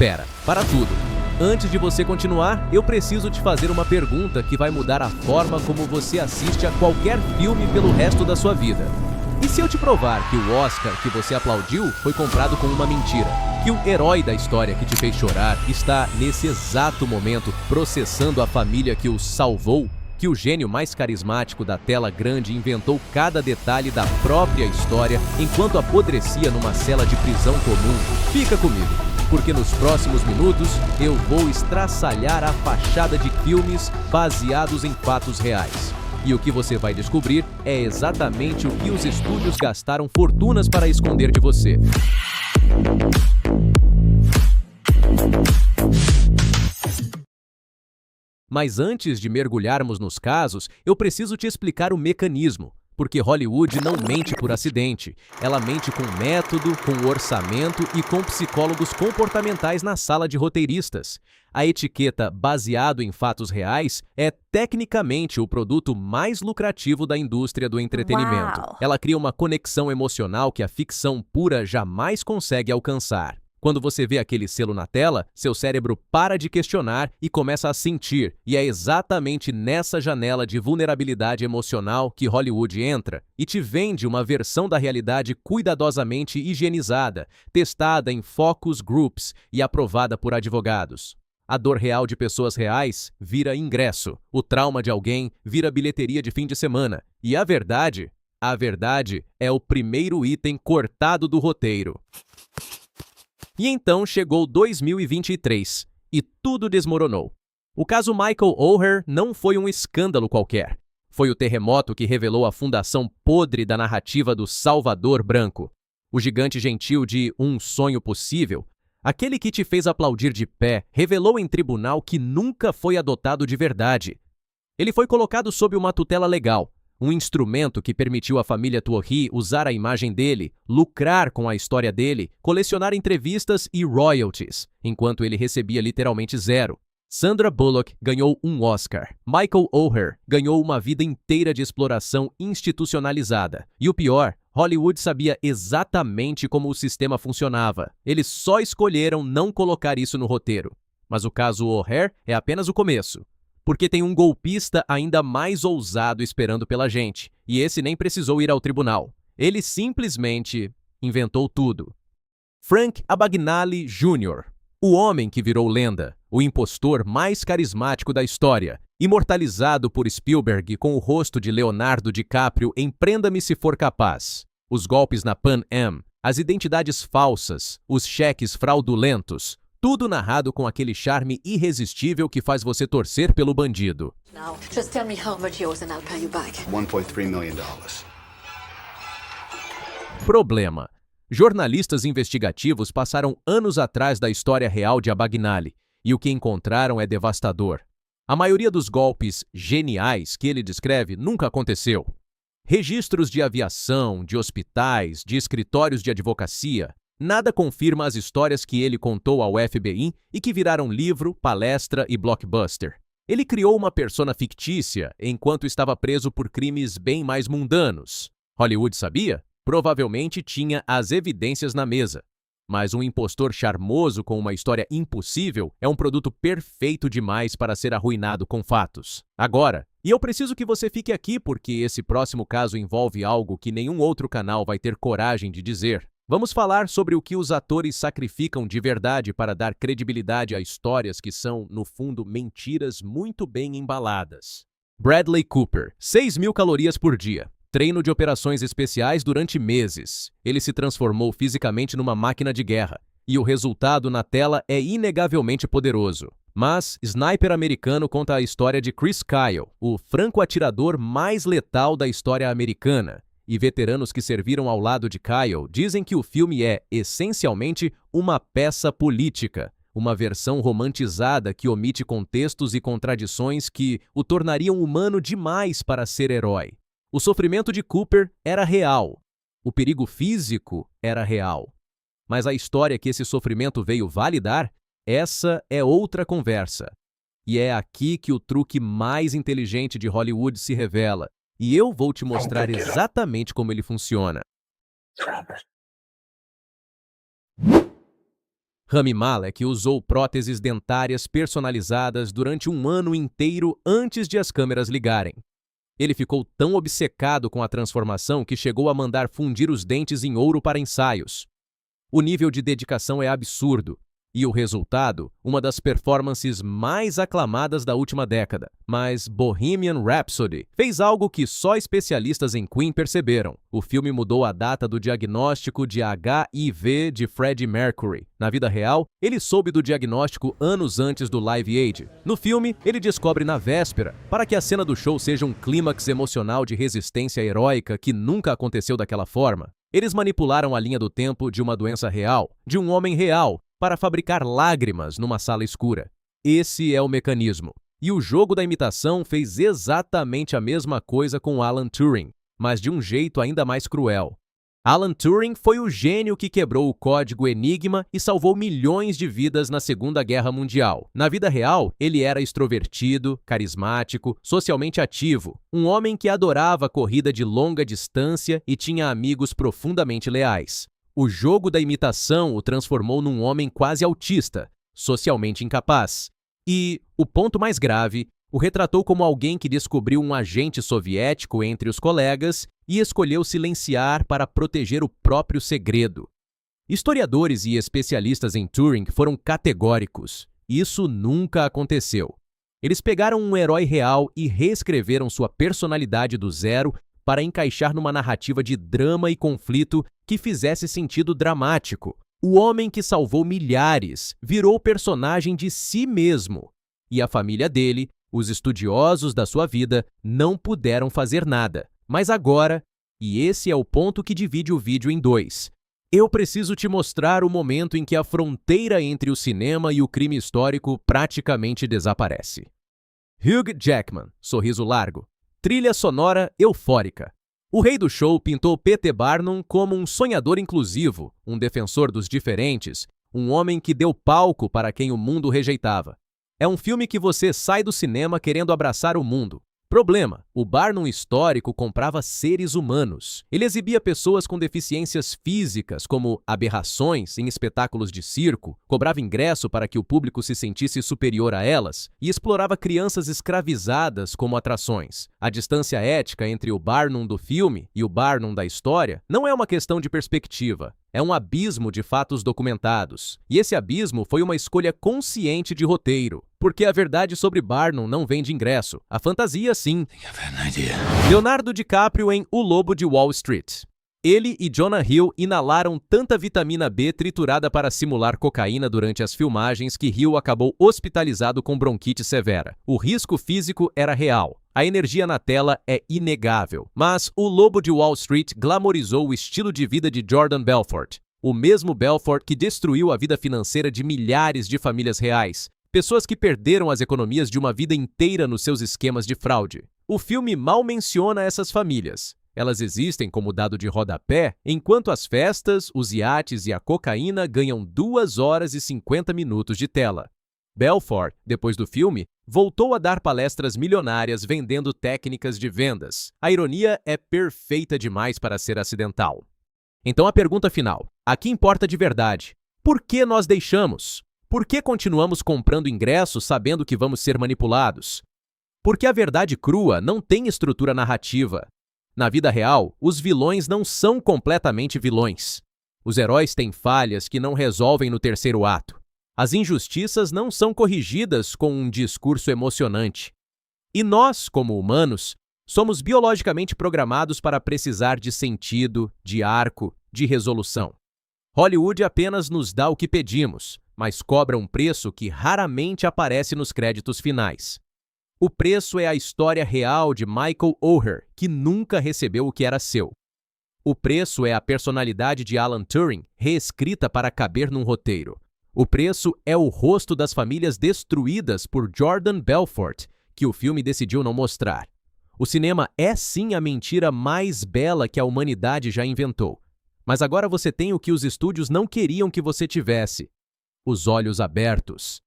espera, para tudo. Antes de você continuar, eu preciso te fazer uma pergunta que vai mudar a forma como você assiste a qualquer filme pelo resto da sua vida. E se eu te provar que o Oscar que você aplaudiu foi comprado com uma mentira? Que o herói da história que te fez chorar está, nesse exato momento, processando a família que o salvou? Que o gênio mais carismático da tela grande inventou cada detalhe da própria história enquanto apodrecia numa cela de prisão comum? Fica comigo, porque nos próximos minutos eu vou estraçalhar a fachada de filmes baseados em fatos reais. E o que você vai descobrir é exatamente o que os estúdios gastaram fortunas para esconder de você. Mas antes de mergulharmos nos casos, eu preciso te explicar o mecanismo. Porque Hollywood não mente por acidente. Ela mente com método, com orçamento e com psicólogos comportamentais na sala de roteiristas. A etiqueta baseado em fatos reais é tecnicamente o produto mais lucrativo da indústria do entretenimento. Uau. Ela cria uma conexão emocional que a ficção pura jamais consegue alcançar. Quando você vê aquele selo na tela, seu cérebro para de questionar e começa a sentir. E é exatamente nessa janela de vulnerabilidade emocional que Hollywood entra e te vende uma versão da realidade cuidadosamente higienizada, testada em focus groups e aprovada por advogados. A dor real de pessoas reais vira ingresso. O trauma de alguém vira bilheteria de fim de semana. E a verdade é o primeiro item cortado do roteiro. E então chegou 2023 e tudo desmoronou. O caso Michael Oher não foi um escândalo qualquer. Foi o terremoto que revelou a fundação podre da narrativa do Salvador Branco. O gigante gentil de Um Sonho Possível, aquele que te fez aplaudir de pé, revelou em tribunal que nunca foi adotado de verdade. Ele foi colocado sob uma tutela legal, um instrumento que permitiu à família Tuohy usar a imagem dele, lucrar com a história dele, colecionar entrevistas e royalties, enquanto ele recebia literalmente zero. Sandra Bullock ganhou um Oscar. Michael Oher ganhou uma vida inteira de exploração institucionalizada. E o pior, Hollywood sabia exatamente como o sistema funcionava. Eles só escolheram não colocar isso no roteiro. Mas o caso Oher é apenas o começo. Porque tem um golpista ainda mais ousado esperando pela gente. E esse nem precisou ir ao tribunal. Ele simplesmente inventou tudo. Frank Abagnale Jr., o homem que virou lenda, o impostor mais carismático da história, imortalizado por Spielberg com o rosto de Leonardo DiCaprio em Prenda-me se for capaz. Os golpes na Pan Am, as identidades falsas, os cheques fraudulentos, tudo narrado com aquele charme irresistível que faz você torcer pelo bandido. Now, just tell me how much yours and I'll pay you back. $1.3 million. Problema. Jornalistas investigativos passaram anos atrás da história real de Abagnale, e o que encontraram é devastador. A maioria dos golpes geniais que ele descreve nunca aconteceu. Registros de aviação, de hospitais, de escritórios de advocacia, nada confirma as histórias que ele contou ao FBI e que viraram livro, palestra e blockbuster. Ele criou uma persona fictícia enquanto estava preso por crimes bem mais mundanos. Hollywood sabia? Provavelmente tinha as evidências na mesa. Mas um impostor charmoso com uma história impossível é um produto perfeito demais para ser arruinado com fatos. Agora, e eu preciso que você fique aqui porque esse próximo caso envolve algo que nenhum outro canal vai ter coragem de dizer. Vamos falar sobre o que os atores sacrificam de verdade para dar credibilidade a histórias que são, no fundo, mentiras muito bem embaladas. Bradley Cooper, 6.000 calorias por dia. Treino de operações especiais durante meses. Ele se transformou fisicamente numa máquina de guerra. E o resultado na tela é inegavelmente poderoso. Mas Sniper Americano conta a história de Chris Kyle, o franco-atirador mais letal da história americana. E veteranos que serviram ao lado de Kyle dizem que o filme é, essencialmente, uma peça política, uma versão romantizada que omite contextos e contradições que o tornariam humano demais para ser herói. O sofrimento de Cooper era real, o perigo físico era real. Mas a história que esse sofrimento veio validar, essa é outra conversa. E é aqui que o truque mais inteligente de Hollywood se revela. E eu vou te mostrar exatamente como ele funciona. Rami Malek usou próteses dentárias personalizadas durante um ano inteiro antes de as câmeras ligarem. Ele ficou tão obcecado com a transformação que chegou a mandar fundir os dentes em ouro para ensaios. O nível de dedicação é absurdo. E o resultado, uma das performances mais aclamadas da última década. Mas Bohemian Rhapsody fez algo que só especialistas em Queen perceberam. O filme mudou a data do diagnóstico de HIV de Freddie Mercury. Na vida real, ele soube do diagnóstico anos antes do Live Aid. No filme, ele descobre na véspera, para que a cena do show seja um clímax emocional de resistência heróica que nunca aconteceu daquela forma. Eles manipularam a linha do tempo de uma doença real, de um homem real, para fabricar lágrimas numa sala escura. Esse é o mecanismo. E o jogo da imitação fez exatamente a mesma coisa com Alan Turing, mas de um jeito ainda mais cruel. Alan Turing foi o gênio que quebrou o código Enigma e salvou milhões de vidas na Segunda Guerra Mundial. Na vida real, ele era extrovertido, carismático, socialmente ativo, um homem que adorava corrida de longa distância e tinha amigos profundamente leais. O jogo da imitação o transformou num homem quase autista, socialmente incapaz. E, o ponto mais grave, o retratou como alguém que descobriu um agente soviético entre os colegas e escolheu silenciar para proteger o próprio segredo. Historiadores e especialistas em Turing foram categóricos. Isso nunca aconteceu. Eles pegaram um herói real e reescreveram sua personalidade do zero para encaixar numa narrativa de drama e conflito que fizesse sentido dramático. O homem que salvou milhares virou personagem de si mesmo. E a família dele, os estudiosos da sua vida, não puderam fazer nada. Mas agora, e esse é o ponto que divide o vídeo em dois, eu preciso te mostrar o momento em que a fronteira entre o cinema e o crime histórico praticamente desaparece. Hugh Jackman, sorriso largo. Trilha sonora eufórica. O rei do show pintou P.T. Barnum como um sonhador inclusivo, um defensor dos diferentes, um homem que deu palco para quem o mundo rejeitava. É um filme que você sai do cinema querendo abraçar o mundo. Problema: o Barnum histórico comprava seres humanos. Ele exibia pessoas com deficiências físicas, como aberrações em espetáculos de circo, cobrava ingresso para que o público se sentisse superior a elas e explorava crianças escravizadas como atrações. A distância ética entre o Barnum do filme e o Barnum da história não é uma questão de perspectiva. É um abismo de fatos documentados. E esse abismo foi uma escolha consciente de roteiro. Porque a verdade sobre Barnum não vende ingresso. A fantasia, sim. Leonardo DiCaprio em O Lobo de Wall Street. Ele e Jonah Hill inalaram tanta vitamina B triturada para simular cocaína durante as filmagens que Hill acabou hospitalizado com bronquite severa. O risco físico era real. A energia na tela é inegável. Mas O Lobo de Wall Street glamorizou o estilo de vida de Jordan Belfort. O mesmo Belfort que destruiu a vida financeira de milhares de famílias reais. Pessoas que perderam as economias de uma vida inteira nos seus esquemas de fraude. O filme mal menciona essas famílias. Elas existem como dado de rodapé, enquanto as festas, os iates e a cocaína ganham 2 horas e 50 minutos de tela. Belfort, depois do filme, voltou a dar palestras milionárias vendendo técnicas de vendas. A ironia é perfeita demais para ser acidental. Então a pergunta final: a que importa de verdade? Por que nós deixamos? Por que continuamos comprando ingressos sabendo que vamos ser manipulados? Porque a verdade crua não tem estrutura narrativa. Na vida real, os vilões não são completamente vilões. Os heróis têm falhas que não resolvem no terceiro ato. As injustiças não são corrigidas com um discurso emocionante. E nós, como humanos, somos biologicamente programados para precisar de sentido, de arco, de resolução. Hollywood apenas nos dá o que pedimos, mas cobra um preço que raramente aparece nos créditos finais. O preço é a história real de Michael Oher, que nunca recebeu o que era seu. O preço é a personalidade de Alan Turing, reescrita para caber num roteiro. O preço é o rosto das famílias destruídas por Jordan Belfort, que o filme decidiu não mostrar. O cinema é sim a mentira mais bela que a humanidade já inventou. Mas agora você tem o que os estúdios não queriam que você tivesse: os olhos abertos.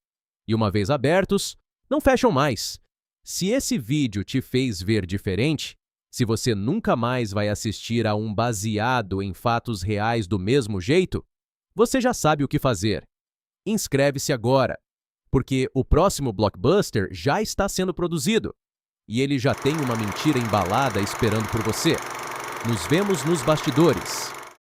E uma vez abertos, não fecham mais. Se esse vídeo te fez ver diferente, se você nunca mais vai assistir a um baseado em fatos reais do mesmo jeito, você já sabe o que fazer. inscreve-se agora, porque o próximo blockbuster já está sendo produzido e ele já tem uma mentira embalada esperando por você. Nos vemos nos bastidores.